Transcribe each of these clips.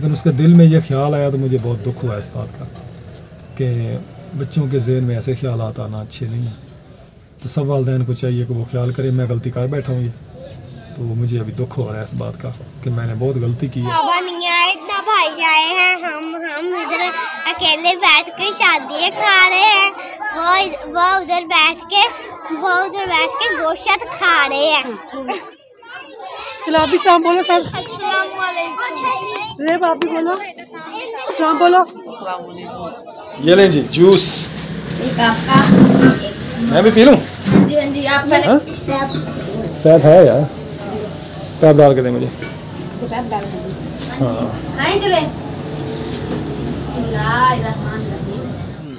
लेकिन उसके दिल में ये ख्याल आया तो मुझे बहुत दुख हुआ इस बात का कि बच्चों के जहन में ऐसे ख्याल आना अच्छे नहीं हैं। तो सब वालिदैन को चाहिए कि वो ख्याल करें। मैं गलती कर बैठा हूँ ये, तो मुझे अभी दुख हो रहा है इस बात का कि मैंने बहुत गलती की है। बाबा नहीं आए, इतना भाई आए हैं, हम इधर अकेले बैठ के शादी खा रहे हैं, वो उधर बैठ के गोश्त खा रहे हैं। चलो आप भी सलाम बोलो सब। अस्सलाम वालेकुम। रेब आप भी बोलो सलाम बोलो। ये लें जी जूस, एक आपका, मैं भी पी लूँ? हाँ जी आप पहले पैप है यार, पैप डाल के दे मुझे। हाँ चले।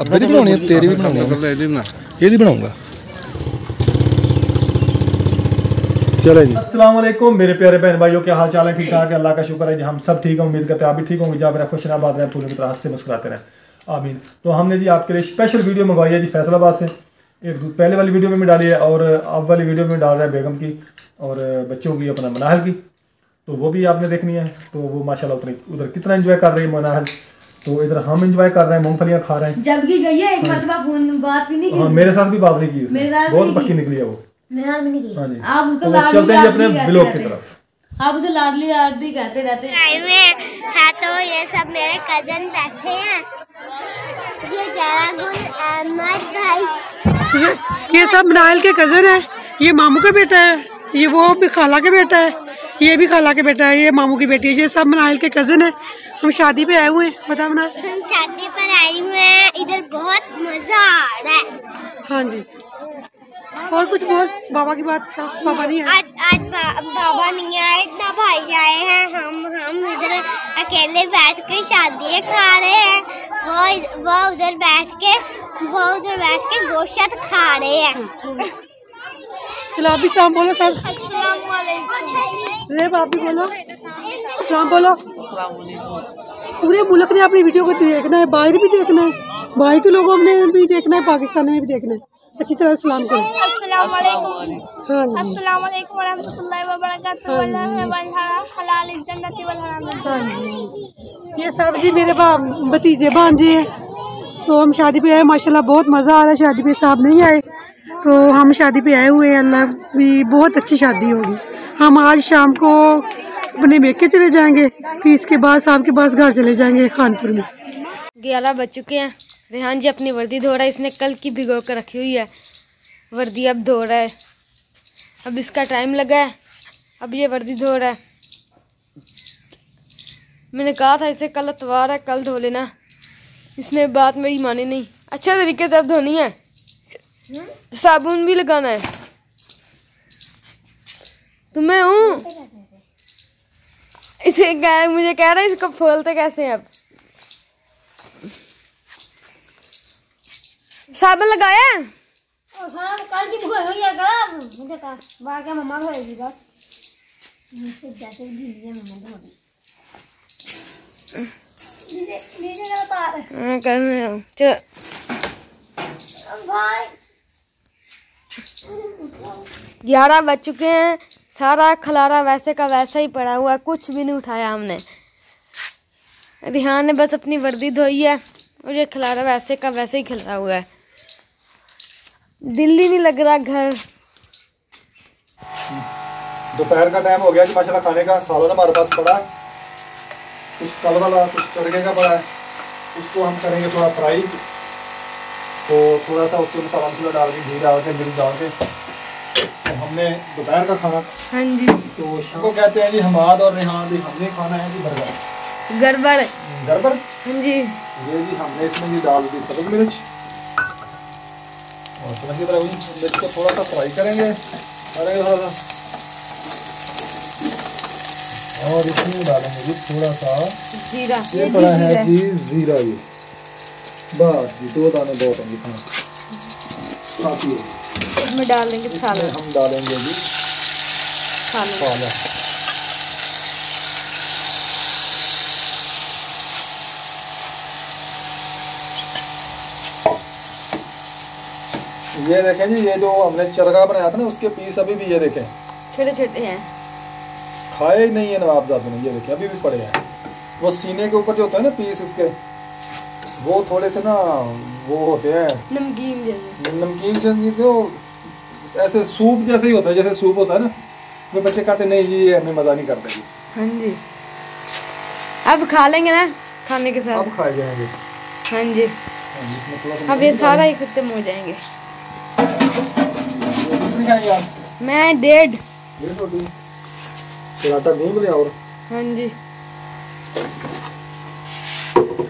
अब भी बनानी है, तेरी भी बनानी है, ये भी बनाऊंगा। चले जी। अस्सलाम वालेकुम मेरे प्यारे बहन भाइयों, क्या हाल चाल है? ठीक ठाक है, अल्लाह का शुक्र है जी, हम सब ठीक हैं। उम्मीद करते हैं आप भी ठीक होंगे, जहाँ मेरा खुश आबाद रहे, पूरी तरह हंसते मुस्कुराते रहें, आमीन। तो हमने जी आपके लिए स्पेशल वीडियो मंगवाई है जी फैसलाबाद से। एक पहले वाली वीडियो में भी डाली है और अब वाली वीडियो में डाल रहा है बेगम की और बच्चों की, अपना मनाहल की, तो वो भी आपने देखनी है। तो वो माशाल्लाह उधर कितना एंजॉय कर रही है मनाहल, तो इधर हम एंजॉय कर रहे हैं, मूंगफलियाँ खा रहे हैं। जब की गई है एक मतलब फोन बात ही नहीं की। हाँ मेरे साथ भी बात नहीं की उसने, बहुत पक्की निकली है वो। मेरा भी नहीं। हाँ जी, आप उसको तो चलते हैं अपने ब्लॉग की तरफ। आप उसे लाडली लाडली कहते रहते हैं। तो ये सब मेरे कजन बैठे हैं, ये जरागुल अहमद भाई, ये सब मनाइल के कज़न है, ये मामू का बेटा है, ये वो भी खाला के बेटा है, ये भी खाला के बेटा है, ये मामू की बेटी है। ये सब मनाइल के कज़न है। हम शादी पे आए हुए हैं, बता मना। हम शादी पर आए हुए हैं, इधर बहुत मजा आ रहा है। हाँ जी, और कुछ बोल, बाबा की बात था, बाबा नहीं आए। आज बाबा नहीं आए, इतना भाई आए हैं, हम इधर अकेले बैठ के शादी खा रहे हैं, वो उधर बैठ के गोश्त खा रहे हैं। चलो आप भी सलाम बोलो सब। अस्सलाम वालेकुम। रेब आप भी बोलो सलाम बोलो। पूरे मुल्क ने अपनी वीडियो को देखना है, बाहर भी देखना है, बाहर के लोगों ने भी देखना है, पाकिस्तान में भी देखना है। अच्छी तरह सलाम करो। अस्सलाम वालेकुम। हाँ जी, अस्सलाम वालेकुम व रहमतुल्लाहि व बरकातहू। हलाल जन्नती वल हराम। हाँ जी, ये सब जी मेरे भतीजे भांजे हैं। तो हम शादी पे आए, माशाल्लाह बहुत मज़ा आ रहा है। शादी पे साहब नहीं आए तो हम शादी पे आए हुए हैं। अल्लाह भी बहुत अच्छी शादी होगी। हम आज शाम को अपने मेके चले जाएंगे, फिर इसके बाद साहब के पास घर चले जाएंगे खानपुर में। 11 बज चुके हैं। रेहान जी अपनी वर्दी धो रहा है, इसने कल की भिगो कर रखी हुई है वर्दी, अब धो रहा है। अब इसका टाइम लगा है, अब ये वर्दी धो रहा है। मैंने कहा था इसे कल इतवार है, कल धो लेना, इसने बात मेरी मानी नहीं। अच्छे तरीके से अब धोनी है, साबुन भी लगाना है। तो मैं हूँ इसे मुझे कह रहा है इसको खोलते कैसे हैं। अब साबुन लगाया कल की मुझे कहा मम्मा धोएगी बस, जैसे कर रहे हो। चलो भाई 11 बज चुके हैं, सारा खलारा वैसे का वैसा ही पड़ा हुआ है, कुछ भी नहीं उठाया हमने। रिहान ने बस अपनी वर्दी धोई है और ये खलारा वैसे का वैसे ही खिला हुआ है। दिल ही नहीं लग रहा घर। दोपहर का टाइम हो गया जी माशाल्लाह, खाने का सालन हमारे पास पड़ा है, कुछ कल वाला कुछ तड़के का पड़ा है, उसको हम करेंगे थोड़ा फ्राई। तो थोड़ा सा उसको मसाला मसाला डाल के, घी डाल के, मिर्च डाल के, तो हमने दोपहर का खाना। हाँ जी, तो इसको कहते हैं जी हमाद और रेहान जी, हमने खाना है जी बर्गर, गड़बड़। गड़बड़। हाँ जी, ये जी हमने इसमें जी डाल दी सब्ज मिर्च और समझ की तरह मिर्च को थोड़ा सा फ्राई करेंगे थोड़ा सा, और इसमें डालेंगे जी थोड़ा सा जीरा। ये पड़ा है जी जीरा, ये बस जी 2 दाने बहुत होंगे काफी है। इसमें डाल देंगे सालन, हम डालेंगे जी सालन। ये देखें जी, ये जो हमने चरगा बनाया था ना, उसके पीस अभी भी ये देखें छोटे छोटे हैं, खाए ही नहीं है नवाबजादे ने। ये देखें अभी भी पड़े हैं, वो सीने के ऊपर जो होता है ना पीस इसके, वो थोड़े से ना वो होते हैं नमकीन जैसे। नमकीन से तो ऐसे सूप जैसे ही होता है, जैसे सूप होता है ना। वो बच्चे कहते नहीं जी ये हमें मजा नहीं करता जी। हाँ जी, अब खा लेंगे ना खाने के साथ। अब खाए जाएंगे। हाँ जी, इसमें थोड़ा सा अब ये सारा ही खत्म हो जाएंगे। कितनी खाएंगे आप? मैं 1.5 रोटी। फिर आटा गूंद लिया। और हाँ जी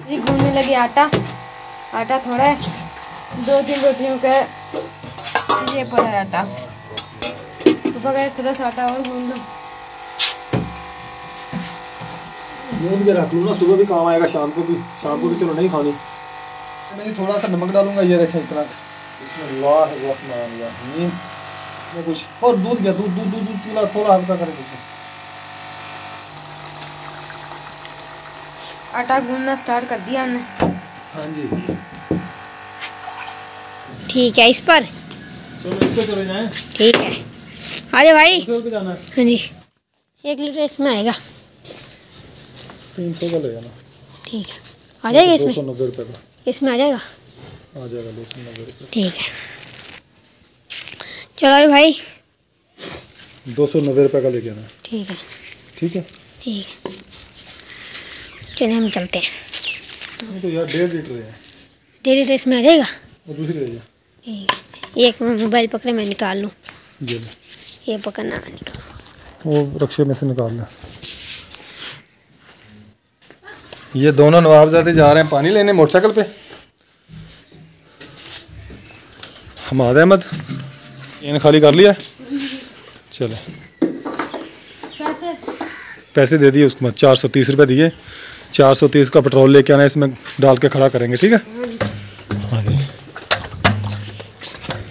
जी, गूंदने लगे आटा। आटा थोड़ा है, 2-3 रोटियों का ये पड़ा है आटा। तो बगैर थोड़ा सा आटा और गूंद लो। गूंद के रख लूँ ना, सुबह भी काम आएगा, शाम को भी चलो नहीं खानी। मैं थोड़ा सा नमक डालूंगा, ये देखें इतना। बिस्मिल्लाहिर्रहमानिर्रहीम। मैं कुछ और दूध गया, दूध चूल्हा थोड़ा हल्का करें कुछ। आटा गूंदना स्टार्ट कर दिया हमने। हाँ जी ठीक है, इस पर चलो इस पे चले जाएं। ठीक है, आ जाओ भाई। पे जाना है। हाँ जी, 1 लीटर इसमें आएगा। 300 का ले जाना। ठीक है, आ जाएगा इसमें। 290 रुपये का इसमें आ जाएगा। आ जाएगा 290 रुपये। ठीक है, चलो भाई 290 रुपये का लेके आना। ठीक है ठीक है। ठीक है, चलिए हम चलते हैं। तो यार 1.5 लीटर है। 1.5 लीटर इसमें आ जाएगा। और दूसरी ले जा। ठीक है, एक मोबाइल पकड़े, मैं निकाल लूँ। जी ये पकड़ना, निकाल। वो रक्शे में से निकाल लें। ये दोनों नवाबजादे जा रहे हैं पानी लेने मोटरसाइकिल पे। हमाद अहमद इन खाली कर लिया। चले पैसे दे दिए उसको, 430 रुपये दिए। 430 का पेट्रोल लेके आना, इसमें डाल के खड़ा करेंगे। ठीक है। हाँ जी,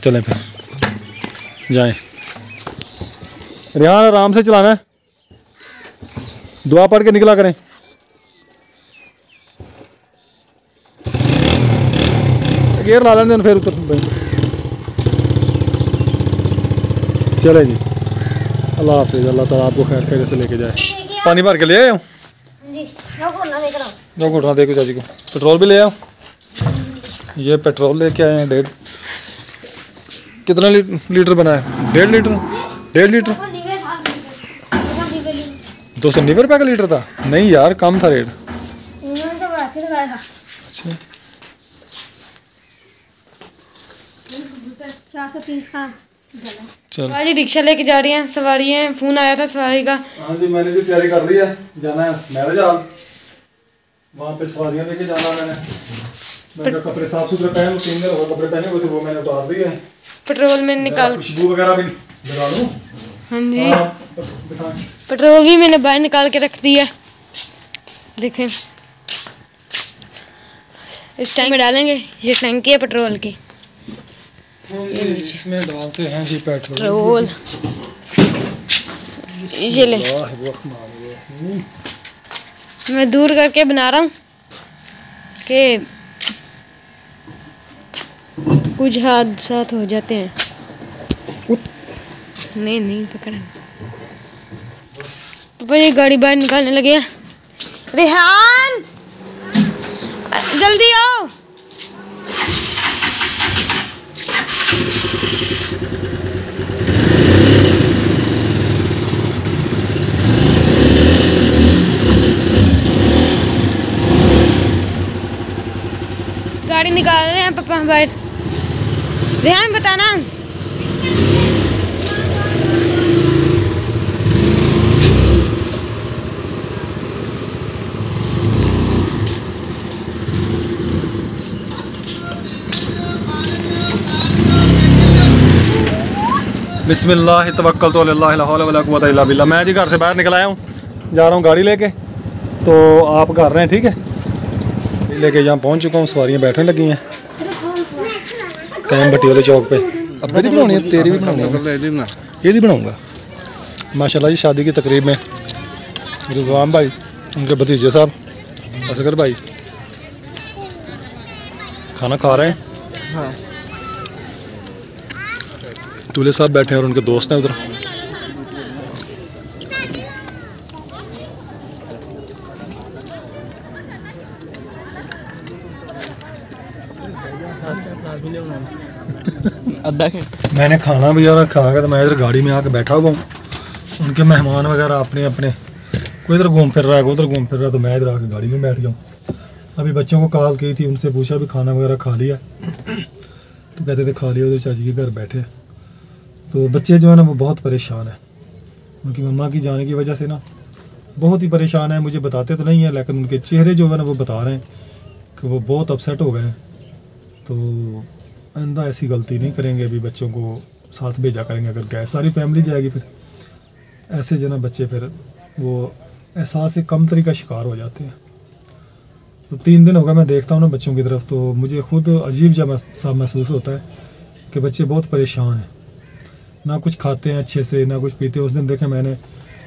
चलें फिर जाएं। रिहान आराम से चलाना है, दुआ पढ़ के निकला करें। गेयर ला लेंगे फिर उतर। चले जी, अल्लाह हाफिज़। अल्लाह ताला आपको खैर खैर से लेके जाए। पानी भर के ले आए। जो घुटना देखो चाची को। पेट्रोल भी ले आओ। ये पेट्रोल लेके आए हैं 1.5। कितना लीटर बना है? 1.5 लीटर। 1.5 लीटर 290 रुपये का लीटर था। नहीं यार, कम था रेट। अच्छा, 430 का। चल जी रिक्शा लेके जा रही हैं, सवारी है। फोन आया था सवारी का। हाँ जी, मैंने भी तैयारी कर ली है। जाना है मैरिज हॉल, वहाँ पे सवारियाँ लेके जाना। मैंने कपड़े साफ सुथरे पहन, 3 दिन हो कपड़े पहने हुए थे, वो मैंने उतार दिए हैं। पेट्रोल में निकाल, खुशबू वगैरह भी लगा लूँ। हाँ जी, पेट्रोल भी मैंने बाहर निकाल के रख दिया। देखें, इस टैंक में डालेंगे। ये टैंकी है पेट्रोल की। इसमें डालते हैं जी पेट्रोल। ये ले, मैं दूर करके बना रहा हूँ कि कुछ हादसा हो जाते हैं। नहीं पकड़ा। पापा ये गाड़ी बाहर निकालने लगे हैं। रेहान जल्दी आओ। गाड़ी निकाल रहे हैं पापा बाहर। रेहान बताना। बिस्मिल्लाह तवक्कल तो अल्लाह ला हौला वला कुव्वता इल्ला बिल्लाह। मैं जी घर से बाहर निकल आया हूँ, जा रहा हूँ गाड़ी लेके। तो आप कर रहे हैं, ठीक है। लेके यहाँ पहुँच चुका हूँ, सवारियाँ बैठने लगी हैं। कैम भट्टी वाले चौक पे। अब भी बनानी है, तेरी भी बनानी है। ये भी बनाऊँगा। माशाल्लाह जी, शादी की तकरीब में रिजवान भाई, उनके भतीजे साहब असगर भाई खाना खा रहे हैं। हाँ, दूल्हे साहब बैठे हैं और उनके दोस्त हैं उधर। मैंने खाना वगैरह खा के तो मैं इधर गाड़ी में आके बैठा हुआ हूँ। उनके मेहमान वगैरह अपने अपने, कोई इधर घूम फिर रहा है, कोई उधर घूम फिर रहा है, तो मैं इधर आके गाड़ी में बैठ गया हूँ। अभी बच्चों को कॉल की थी, उनसे पूछा भी खाना वगैरह खा लिया, तो कहते थे खा लिया, उधर चाची के घर बैठे। तो बच्चे जो है ना वो बहुत परेशान है, उनकी मम्मा की जाने की वजह से ना बहुत ही परेशान है। मुझे बताते तो नहीं है, लेकिन उनके चेहरे जो है ना वो बता रहे हैं कि वो बहुत अपसेट हो गए हैं। तो आइंदा ऐसी गलती नहीं करेंगे, अभी बच्चों को साथ भेजा करेंगे। अगर गए सारी फैमिली जाएगी फिर ऐसे जो ना बच्चे फिर वो एहसास से कमतरी का शिकार हो जाते हैं। तो 3 दिन होगा मैं देखता हूँ ना बच्चों की तरफ, तो मुझे खुद अजीब सा महसूस होता है कि बच्चे बहुत परेशान हैं, ना कुछ खाते हैं अच्छे से, ना कुछ पीते हैं। उस दिन देखें मैंने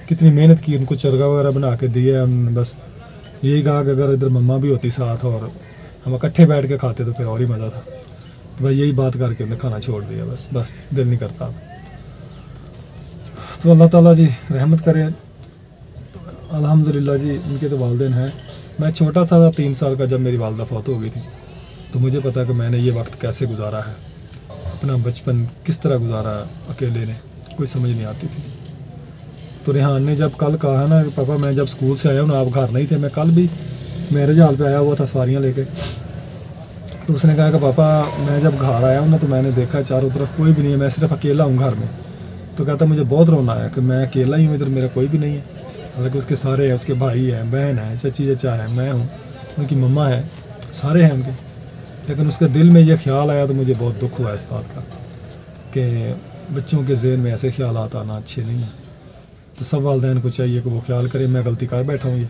कितनी मेहनत की, उनको चरगा वगैरह बना के दिया। बस यही कहा कि अगर इधर मम्मा भी होती साथ और हम इकट्ठे बैठ के खाते तो फिर और ही मज़ा था। तो भाई यही बात करके उन्हें खाना छोड़ दिया, बस दिल नहीं करता। तो अल्लाह ताला जी रहमत करे। अल्हम्दुलिल्लाह जी, उनके तो वालिदैन हैं। मैं छोटा सा था, 3 साल का, जब मेरी वालदा फौत हो गई थी, तो मुझे पता कि मैंने ये वक्त कैसे गुजारा है, अपना बचपन किस तरह गुजारा अकेले ने, कोई समझ नहीं आती थी। तो रेहान ने जब कल कहा ना कि पापा मैं जब स्कूल से आया हूँ ना, आप घर नहीं थे, मैं कल भी मैरिज हॉल पे आया हुआ था सवारियाँ लेके, तो उसने कहा कि पापा मैं जब घर आया हूँ ना तो मैंने देखा चारों तरफ कोई भी नहीं है, मैं सिर्फ अकेला हूँ घर में। तो कहता मुझे बहुत रोना आया कि मैं अकेला ही हूँ इधर, मेरा कोई भी नहीं है। हालांकि उसके सारे हैं, उसके भाई हैं, बहन है, चाची चाचा है, मैं हूँ, उनकी मम्मा है, सारे हैं उनके। लेकिन उसके दिल में ये ख्याल आया तो मुझे बहुत दुख हुआ इस बात का कि बच्चों के जहन में ऐसे ख्याल आना अच्छे नहीं है। तो सब वालिदैन को चाहिए कि वो ख्याल करें। मैं गलती कर बैठा हूँ ये,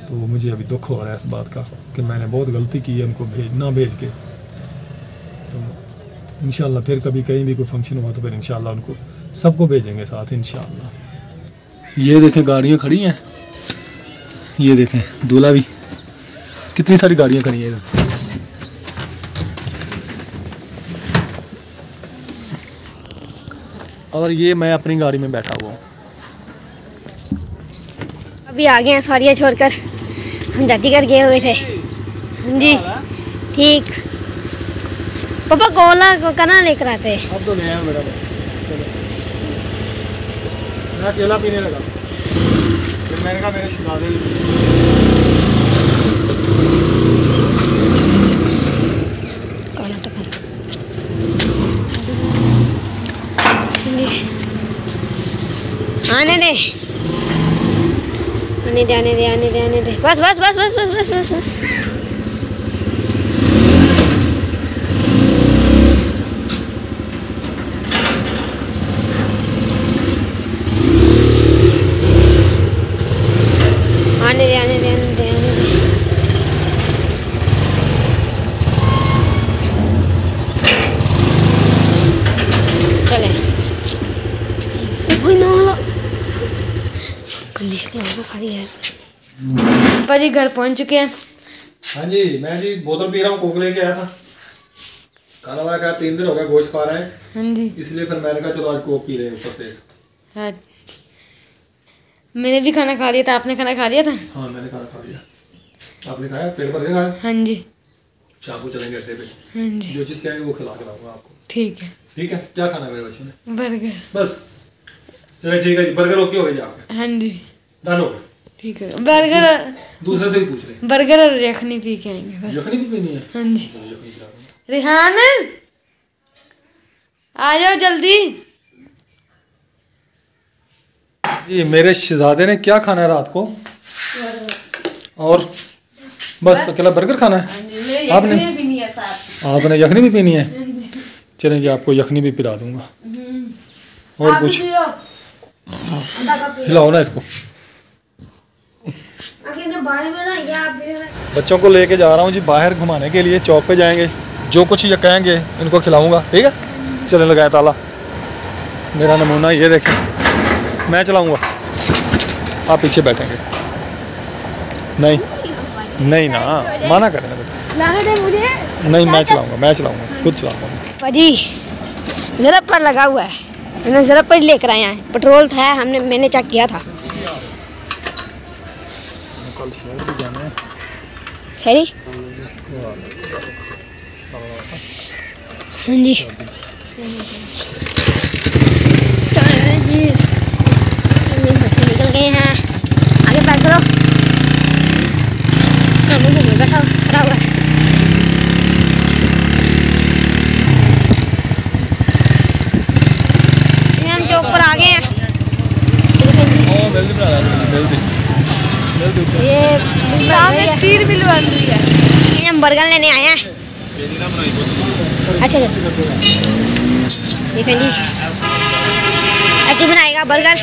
तो मुझे अभी दुख हो रहा है इस बात का कि मैंने बहुत गलती की है उनको भेज के। तो इंशाल्लाह फिर कभी कहीं भी कोई फंक्शन हुआ तो फिर इंशाल्लाह उनको सबको भेजेंगे साथ इंशाल्लाह। ये देखें गाड़ियाँ खड़ी हैं, ये देखें दूल्हा भी, कितनी सारी गाड़ियाँ खड़ी हैं इधर। और ये मैं अपनी गाड़ी में बैठा हुआ हूँ। अभी आ गए हैं सवारियाँ छोड़कर, हम चाची घर गए हुए थे। जी ठीक। पापा कोला को कहाँ लेकर आते? अब तो ले आया मेरा, मैं अकेला पीने लगा, फिर मैंने कहा मेरे शिकायत आने दे, आने दे, बस बस बस बस बस बस बस बस। आने दे। चले पापा जी घर पहुंच चुके हैं। हाँ जी, मैं जी बोतल पी रहा हूँ, कोक लेके आया था। खाना वाना खाया, 3 दिन हो गए गोश्त खा रहे हैं। हाँ जी, इसलिए फिर मैंने कहा चलो आज कोक पी रहे हैं ऊपर से। हाँ, मैंने भी खाना खा लिया था। आपने खाना खा लिया था? हाँ मैंने खाना खा लिया। आपने खाया? पेट भर के खाया? हाँ जी। शाम को चलेंगे अड्डे पे, हाँ जी, जो चीज़ कहेंगे वो खिला के लाऊंगा आपको। ठीक है। ठीक है, क्या खाना है मेरे बच्चों ने? बर्गर। बस चले ठीक है जी, बर्गर ओके हो गए जाके? हाँ जी डन हो गए। ठीक है। बर्गर दूसरे से ही पूछ रहे। बर्गर और यखनी पी के आएंगे बस। यखनी भी पीनी है? हाँ जी। चलो यखनी खिला दूंगा। रिहान आ जाओ जल्दी। जी मेरे शहजादे ने क्या खाना है रात को? और बस अकेला बर्गर खाना है? आपने यखनी भी पीनी है? चलें जी, आपको यखनी भी पिला दूंगा। और कुछ खिलाओ ना इसको। बच्चों को लेके जा रहा हूँ जी बाहर घुमाने के लिए, चौक पे जाएंगे, जो कुछ ये कहेंगे इनको खिलाऊंगा। ठीक है, चले लगाया ताला। मेरा नमूना ये देखें, मैं चलाऊंगा, आप पीछे बैठेंगे। नहीं ना, माना करें ना बेटा। मुझे नहीं, मैं चलाऊंगा, खुद चलाऊंगा। जी ज़रा पर लगा हुआ है, मैंने ज़रा पर लेकर आया है। पेट्रोल था, मैंने चेक किया था। कल शहर भी जाना है। खैरी हाँ जी जी बच्चे निकल गए हैं। आगे बैठ करो। घूमे बैठा खड़ा हुआ है। हम चौक पर आ गए हैं। ये सामने स्टील मिल बन रही है। हम बर्गर लेने आए हैं। अच्छा देखें जी अच्छी बनाएगा बर्गर।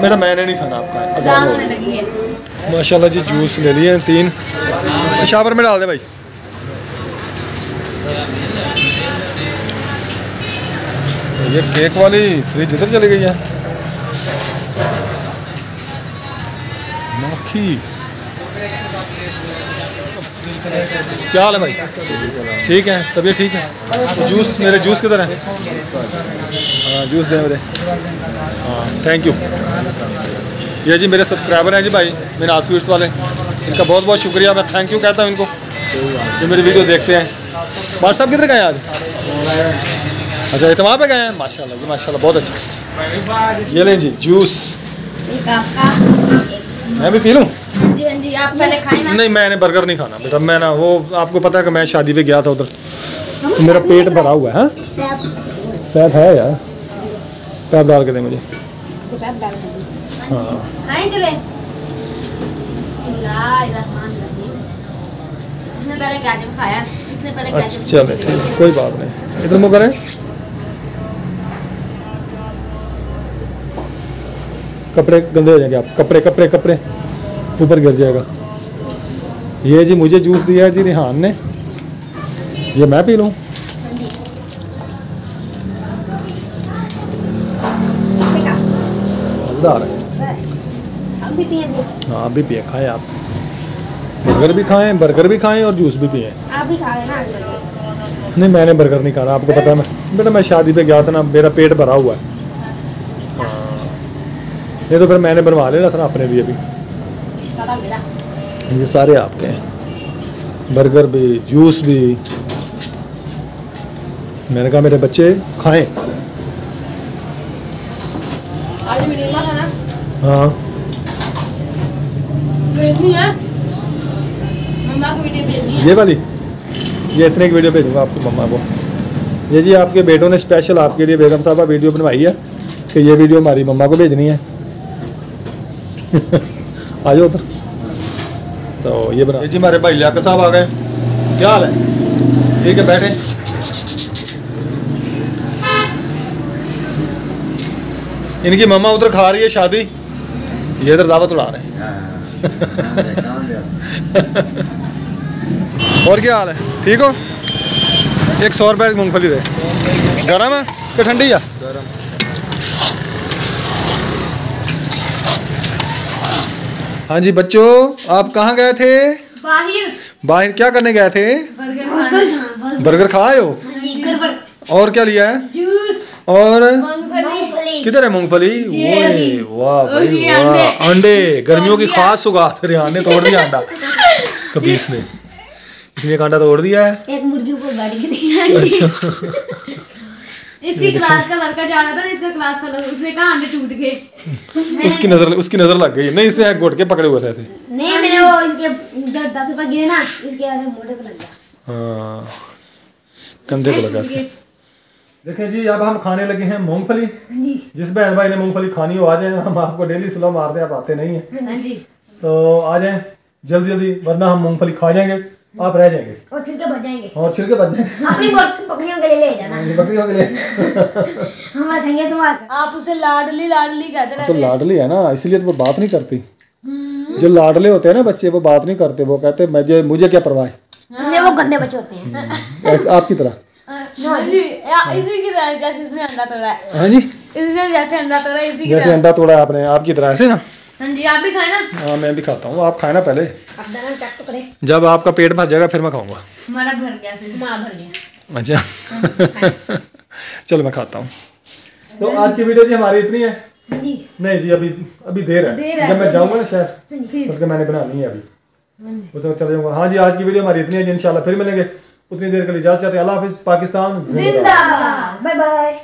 बेटा मैंने नहीं खाना, आपका आजाद हो माशाल्लाह जी। जूस ले लिए हैं 3। शावर में डाल दे भाई। ये केक वाली फ्रिज इधर चली गई है। मक्खी क्या हाल है भाई? ठीक है, तबीयत ठीक है? जूस मेरे जूस किधर है? हाँ जूस दे मेरे। हाँ थैंक यू। ये जी मेरे सब्सक्राइबर हैं जी भाई मीनाज स्वीट्स वाले, इनका बहुत बहुत शुक्रिया। मैं थैंक यू कहता हूँ इनको जो मेरी वीडियो देखते हैं। बादशाह साहब किधर गए आज? अच्छा इतमा पे गए हैं। माशाल्लाह जी माशाल्लाह बहुत अच्छा। ये लें जी जूस। मैं भी पी लूँ? जी आप पहले खाएं ना। नहीं मैंने बर्गर नहीं खाना बेटा। मैं ना वो आपको पता है कि मैं शादी पे गया था उधर, तो मेरा पेट भरा हुआ है। पैप है यार, पैप डाल के दे मुझे। हाँ खाएं चले। इसने पहले गाजर खाया, इसने पहले अच्छा गाजर। चले ठीक, कोई बात नहीं। इधर मुँह करें। कपड़े गंदे हो जाएंगे आप। कपड़े कपड़े कपड़े ऊपर गिर जाएगा। ये जी मुझे जूस दिया है जी रिहान ने, ये मैं पी लूँ? मज़ेदार है। हाँ आप भी पिए, खाएँ आप। बर्गर भी खाएँ, बर्गर भी खाएँ और जूस भी पिए। आप भी खा लेना। नहीं मैंने बर्गर नहीं खाना, आपको पता है। बेटा मैं शादी पे गया था ना, मेरा पेट भरा हुआ है। नहीं तो फिर मैंने बनवा लेना था ना अपने लिए भी। ये सारे आपके हैं, बर्गर भी जूस भी। मैंने कहा मेरे बच्चे खाएं। आज वीडियो में खाना हाँ भेजनी है। मम्मा को वीडियो भेजनी है। ये वाली, ये इतने की वीडियो भेजूंगा आपकी मम्मा को। ये जी आपके बेटों ने स्पेशल आपके लिए बेगम साहबा वीडियो बनवाई है कि ये वीडियो हमारी मम्मा को भेजनी है। आ जाओ उधर। तो ये बना। ये जी हमारे भाई लियाकत साहब आ गए। क्या हाल है? ठीक है बैठे। इनकी मम्मा उधर खा रही है शादी, ये इधर दावत उड़ा रहे हैं। और क्या हाल है? ठीक हो? 100 रुपए की मूंगफली दे। गरम है कि ठंडी है? हाँ जी बच्चों, आप कहाँ गए थे? बाहर। बाहर क्या करने गए थे? बर्गर। बर्गर खाए हो? और क्या लिया है? जूस और मूंगफली। किधर है मूंगफली? ओए वाह भाई वाह। अंडे गर्मियों की खास सौगात। रिहान ने तोड़ दिया अंडा कबीस ने, इसने एक अंडा तोड़ दिया है। एक मुर्गी को बैठ के। अच्छा इसकी क्लास का लड़का जा रहा था ना, इसका क्लास वाला, उसने कहा अंडे टूट गए। उसकी नजर लग गई। नहीं इसने घोट के पकड़े हुए थे ऐसे। नहीं मैंने वो इसके जो 10 रुपए गिरे ना, इसके आगे मोटे को लग गया। हाँ कंधे को लगा इसके। देखें जी अब हम खाने लगे हैं मूंगफली। जिस बहन भाई ने मूंगफली खानी हो आ जाए, हम आपको डेली सुलह मारते हैं, आप आते नहीं हैं। हाँ जी तो आ जाएं जल्दी जल्दी, वरना हम मूंगफली खा जाएंगे, आप रह जाएंगे और छिलके बच जाएंगे। और छिलके बच जाएंगे। अपनी बकरियों के लिए ले जाना। बकरियों के लिए हमारा थेंगे संभाल कर। आप उसे लाडली लाडली कहते तो रहते हैं। लाडली है ना, इसलिए तो वो बात नहीं करती। जो लाडले होते हैं ना बच्चे, वो बात नहीं करते। वो कहते मुझे क्या परवाह है। वो गंदे बच्चे होते हैं। ऐसे आपकी तरह। हाँ जी इसी की तरह जैसे इसने अंडा तोड़ा है। हाँ जी इसने जैसे अंडा तोड़ा है, इसी की जैसे तरह। अंडा तोड़ा आपने, आपकी तरह ऐसे ना। हाँ जी आप भी खाए ना। हाँ मैं भी खाता हूँ, आप खाए ना पहले। अब दाना चट टुकड़े। जब आपका पेट भर जाएगा फिर मैं खाऊंगा। हमारा भर गया फिर। माँ भर गया। अच्छा चलो मैं खाता हूँ। तो आज की वीडियो जी हमारी इतनी है। जी नहीं जी, अभी देर है। जब मैं जाऊंगा ना शहर बल्कि मैंने बनानी है अभी, उस वक्त चले जाऊंगा। हाँ जी, आज की वीडियो हमारी इतनी है, इंशाल्लाह फिर मिलेंगे। उतनी देर के लिए इजाजत चाहते हैं। अल्लाह हाफिज़। पाकिस्तान जिंदाबाद। Bye bye.